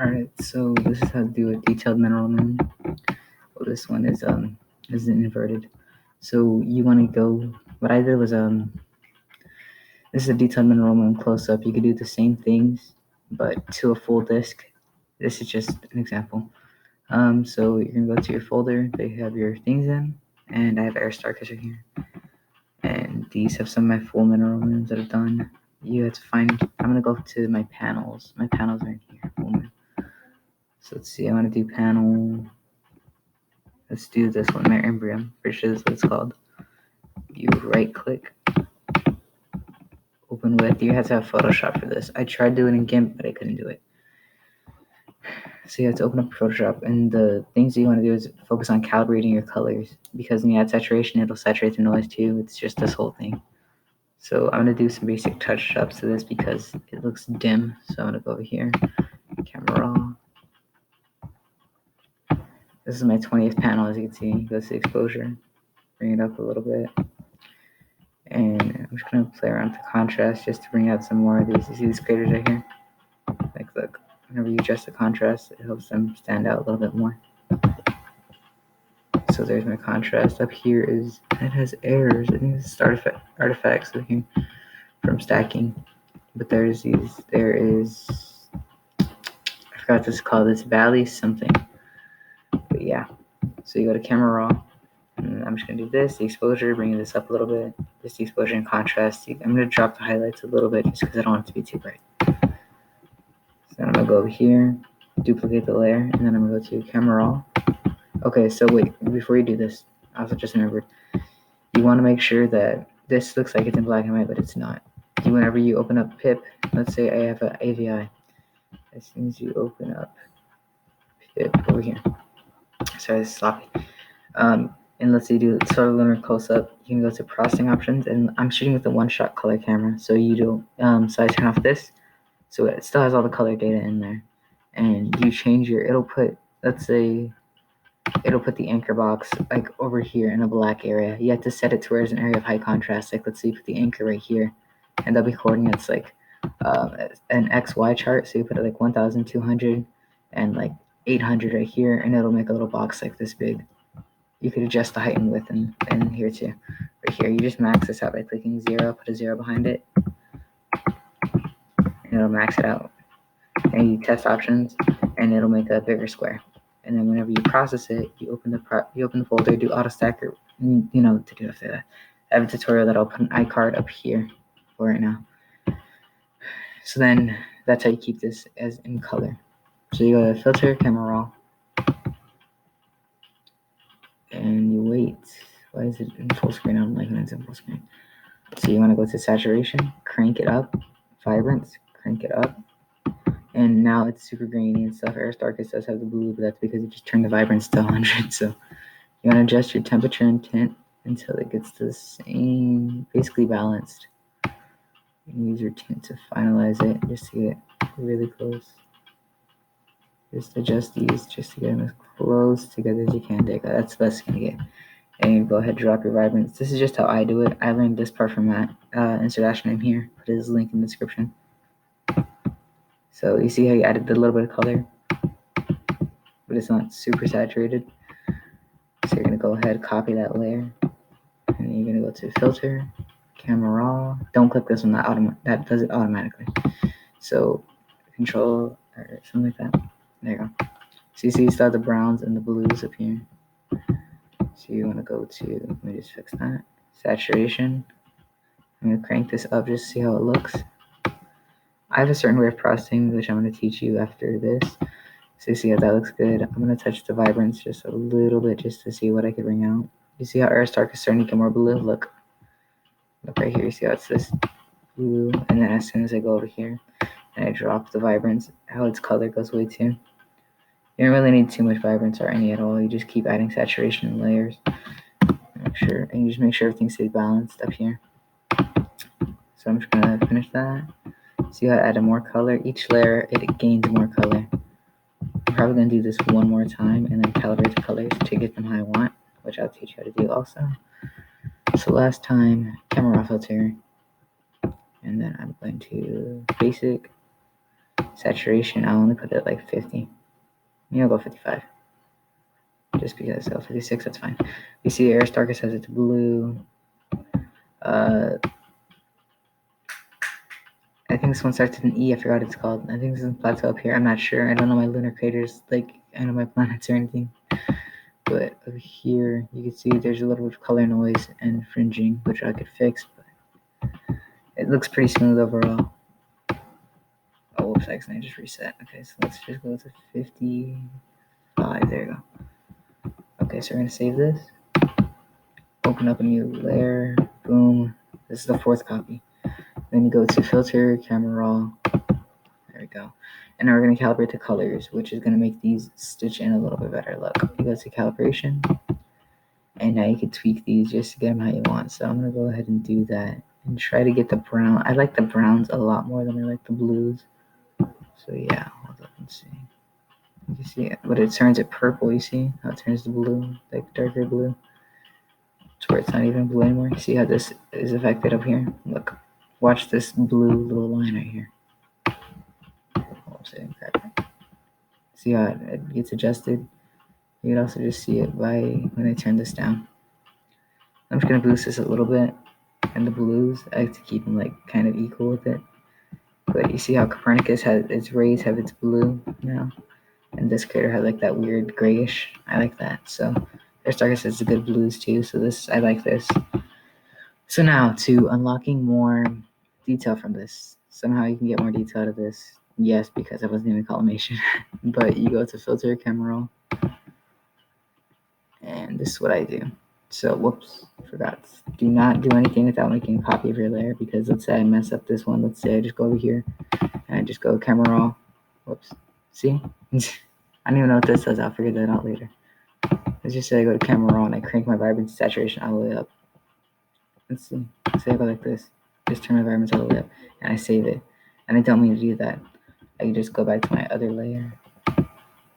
Alright, so this is how to do a detailed mineral moon. Well, this one is inverted. So you want to go. What I did was this is a detailed mineral moon close up. You could do the same things, but to a full disc. This is just an example. So you're gonna go to your folder. They have your things in, and I have Aristarchus right here. And these have some of my full mineral moons that I've done. You have to find. I'm gonna go to my panels. My panels are in here. So let's see. I want to do panel. Let's do this one, Merimbrium. Pretty sure that's what it's called. You right click, open with. You have to have Photoshop for this. I tried doing it in GIMP, but I couldn't do it. So you have to open up Photoshop, and the things that you want to do is focus on calibrating your colors, because when you add saturation, it'll saturate the noise too. It's just this whole thing. So I'm gonna do some basic touch ups to this because it looks dim. So I'm gonna go over here, camera raw. This is my 20th panel, as you can see. Go to exposure, bring it up a little bit, and I'm just gonna play around with the contrast just to bring out some more of these. You see these craters right here? Like, look, whenever you adjust the contrast, it helps them stand out a little bit more. So there's my contrast. Up here is, it has errors. I think it's artifacts here from stacking. But there is, I forgot what this is called. It's valley something. But yeah, so you go to camera raw. And I'm just gonna do this, the exposure, bringing this up a little bit. Just the exposure and contrast. I'm gonna drop the highlights a little bit just because I don't want it to be too bright. So then I'm gonna go over here, duplicate the layer, and then I'm gonna go to camera raw. Okay, so wait, before you do this, I also just remembered, you want to make sure that this looks like it's in black and white, but it's not. Whenever you open up pip, let's say I have an AVI. As soon as you open up pip over here, sorry, this is sloppy. And let's say you do sort of lunar close up, you can go to processing options, and I'm shooting with a one-shot color camera, so you do. So I turn off this, so it still has all the color data in there, and you change your. It'll put, let's say, it'll put the anchor box like over here in a black area. You have to set it to where there's an area of high contrast. Like, let's say you put the anchor right here, and there'll be coordinates like an XY chart. So you put it like 1,200 and like 800 right here, and it'll make a little box like this big. You could adjust the height and width in here too. Right here, you just max this out by clicking 0, put a 0 behind it, and it'll max it out. And you test options, and it'll make a bigger square. And then whenever you process it, you open the folder, do auto stacker. You know what to do after that. I have a tutorial that I'll put an iCard up here for right now. So then that's how you keep this as in color. So you go to filter, camera raw, and you wait. Why is it in full screen? I don't like when it's in full screen. So you want to go to saturation, crank it up, vibrance, crank it up. And now it's super grainy and stuff. Aristarchus does have the blue, but that's because it just turned the vibrance to 100. So you want to adjust your temperature and tint until it gets to the same, basically balanced. You use your tint to finalize it, just to get really close. Just adjust these just to get them as close together as you can. That's the best you're gonna get. And you go ahead and drop your vibrance. This is just how I do it. I learned this part from Matt. Insert dash name here. Put his link in the description. So you see how you added a little bit of color, but it's not super saturated. So you're gonna go ahead, copy that layer, and then you're gonna go to filter, camera raw. Don't click this one, that does it automatically. So control or something like that. There you go. So you see you still have the browns and the blues up here. So you wanna go to, let me just fix that. Saturation. I'm gonna crank this up just to see how it looks. I have a certain way of processing, which I'm gonna teach you after this. So you see how that looks good. I'm gonna touch the vibrance just a little bit just to see what I can bring out. You see how Aristarchus is starting to get more blue? Look right here. You see how it's this blue, and then as soon as I go over here and I drop the vibrance, how its color goes away too. You don't really need too much vibrance or any at all. You just keep adding saturation and layers. Make sure, and you just make sure everything stays balanced up here. So I'm just gonna finish that. See how I added more color? Each layer, it gains more color. I'm probably going to do this one more time and then calibrate the colors to get them how I want, which I'll teach you how to do also. So last time, camera raw filter, and then I'm going to basic, Saturation, I'll only put it like 50. I'll go 55. Just because, 56, that's fine. You see Aristarchus has its blue. I think this one starts with an E. I forgot what it's called. I think this is a plateau up here. I'm not sure. I don't know my lunar craters, like, I know my planets or anything. But over here, you can see there's a little bit of color noise and fringing, which I could fix. But it looks pretty smooth overall. Oh, whoops, I accidentally just reset. Okay, so let's just go to 55. There you go. Okay, so we're going to save this. Open up a new layer. Boom. This is the 4th copy. Then you go to filter, camera raw. There we go. And now we're going to calibrate the colors, which is going to make these stitch in a little bit better. Look, you go to calibration. And now you can tweak these just to get them how you want. So I'm going to go ahead and do that. And try to get the brown. I like the browns a lot more than I like the blues. So yeah, hold up and see. You can see it, but it turns it purple. You see how it turns to blue, like darker blue. It's where it's not even blue anymore. You see how this is affected up here? Look, watch this blue little line right here. See how it gets adjusted? You can also just see it by when I turn this down. I'm just gonna boost this a little bit, and the blues I like to keep them like kind of equal with it. But you see how Copernicus has its rays have its blue now, and this crater has like that weird grayish. I like that. So Aristarchus has the good blues too. So this I like this. So now to unlocking more detail from this. Somehow you can get more detail out of this. Yes, because I wasn't even collimation. But you go to filter, camera roll, and this is what I do. So whoops, forgot. Do not do anything without making a copy of your layer, because let's say I mess up this one. Let's say I just go over here and I just go camera raw. Whoops. See? I don't even know what this does. I'll figure that out later. Let's just say I go to camera raw and I crank my vibrance saturation all the way up. Let's see. Say I go like this. Just turn my vibrance all the way up and I save it. And I don't mean to do that. I can just go back to my other layer.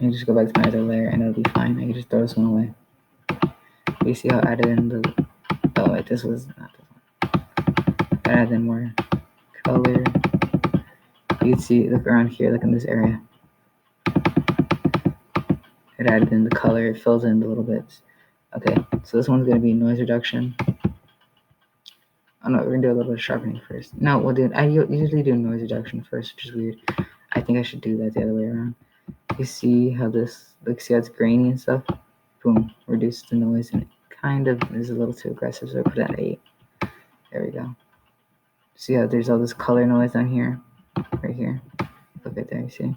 And it'll be fine. I can just throw this one away. You see how I added in the... Oh wait, this was not this one. I added in more color. You can see, look around here, look in this area. It added in the color, it fills in the little bits. Okay, so this one's going to be noise reduction. Oh no, we're going to do a little bit of sharpening first. No, we'll do, I usually do noise reduction first, which is weird. I think I should do that the other way around. You see how this, like, see how it's grainy and stuff? Boom, reduces the noise, and it kind of is a little too aggressive, so I put it at 8. There we go. See how there's all this color noise on here? Right here. Look right there, you see?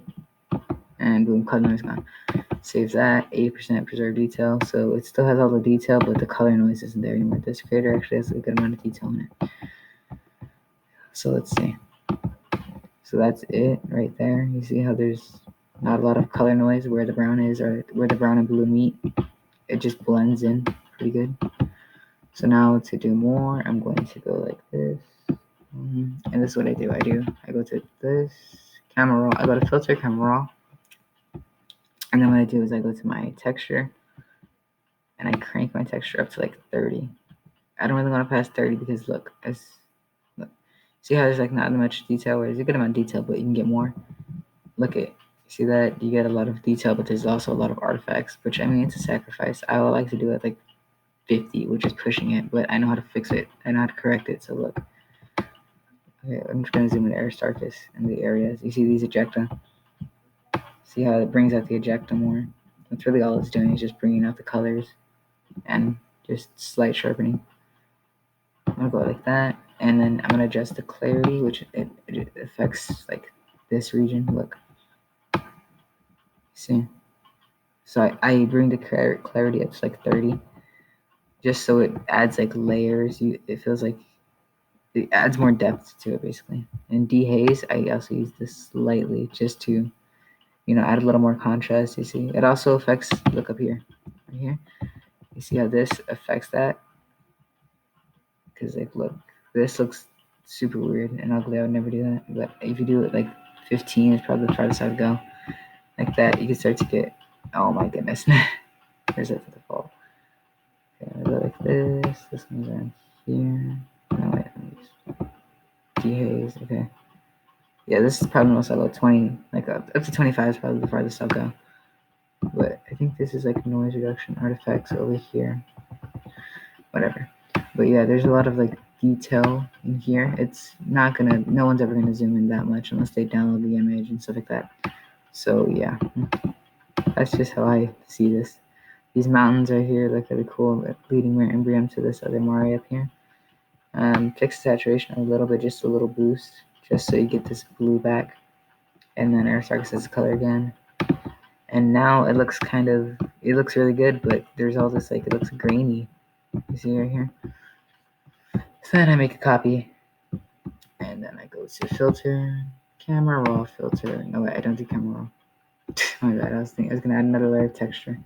And boom, color noise gone. Saves that, 80% preserved detail, so it still has all the detail, but the color noise isn't there anymore. This creator actually has a good amount of detail in it. So let's see. So that's it right there. You see how there's not a lot of color noise where the brown is, or where the brown and blue meet. It just blends in pretty good. So now to do more, I'm going to go like this. And this is what I do. I go to this, camera raw. I go to filter, camera raw. And then what I do is I go to my texture and I crank my texture up to like 30. I don't really want to pass 30 because look, see how there's like not much detail, where there's a good amount of detail, but you can get more. Look at, see that you get a lot of detail, but there's also a lot of artifacts, which I mean, it's a sacrifice. I would like to do it like 50, which is pushing it, but I know how to fix it. I know how to correct it. So look, okay, I'm just gonna zoom in Aristarchus and the areas. You see these ejecta? See how it brings out the ejecta more? That's really all it's doing, is just bringing out the colors and just slight sharpening. I'm gonna go like that, and then I'm gonna adjust the clarity, which it affects like this region. Look, see? So I bring the clarity up to like 30, just so it adds like layers. It feels like it adds more depth to it, basically. And dehaze, I also use this slightly just to, add a little more contrast. You see, it also affects. Look up here, right here. You see how this affects that? Because like, look, this looks super weird and ugly. I would never do that. But if you do it like 15, is probably the farthest I'd go. Like that, you can start to get. Oh my goodness, where's that to the fall? Okay, I go like this. This one's around here. No wait, let me just dehaze. Okay. Yeah, this is probably the most I'll go. 20, like up to 25 is probably the farthest I'll go. But I think this is like noise reduction artifacts over here. Whatever. But yeah, there's a lot of like detail in here. It's not gonna, no one's ever gonna zoom in that much unless they download the image and stuff like that. So yeah, that's just how I see this. These mountains right here look really cool, leading my embryo to this other Mari up here. Fix saturation a little bit, just a little boost, just so you get this blue back. And then Aristarchus has color again. And now it looks it looks really good, but there's all this, like, it looks grainy. You see right here? So then I make a copy, and then I go to filter, camera raw filter. No, wait, I don't do camera raw. My bad, I was gonna add another layer of texture,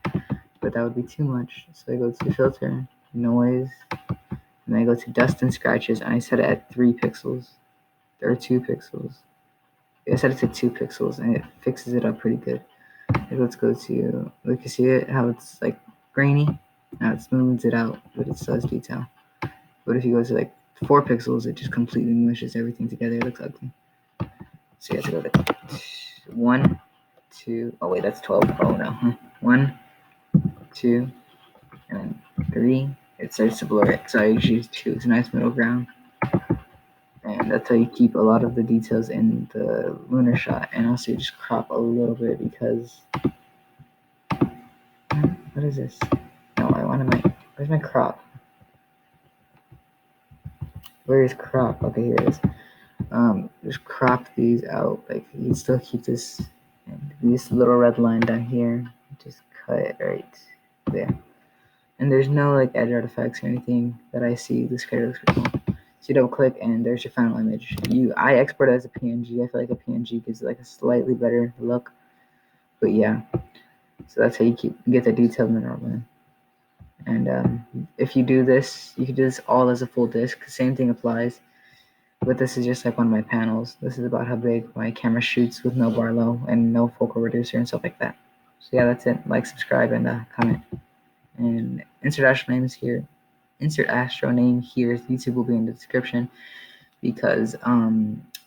but that would be too much. So I go to filter, noise, and then I go to dust and scratches, and I set it at 3 pixels. There are 2 pixels. I set it to 2 pixels, and it fixes it up pretty good. Let's go to, look, you see it, how it's like grainy? Now it smooths it out, but it still has detail. But if you go to like 4 pixels, it just completely mushes everything together. It looks ugly. So you have to go to 1, 2, oh wait, that's 12. Oh no. 1, 2, and then 3. It starts to blur it. So I usually use 2. It's a nice middle ground. And that's how you keep a lot of the details in the lunar shot. And also you just crop a little bit because, what is this? No, where's my crop? Where is crop? Okay, here it is. Just crop these out. Like, you still keep this, and this little red line down here, just cut it right there. And there's no like edge artifacts or anything that I see. This creator looks pretty cool. So you double click, and there's your final image. I export it as a PNG. I feel like a PNG gives it like a slightly better look. But yeah, so that's how you get the detailed mineral in. And if you do this, you can do this all as a full disc. Same thing applies. But this is just like one of my panels. This is about how big my camera shoots with no Barlow and no focal reducer and stuff like that. So yeah, that's it. Like, subscribe, and comment. And insert astro names here. Insert astro name here. YouTube will be in the description because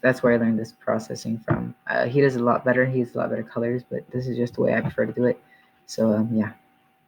that's where I learned this processing from. He does a lot better. He has a lot better colors, but this is just the way I prefer to do it. So yeah.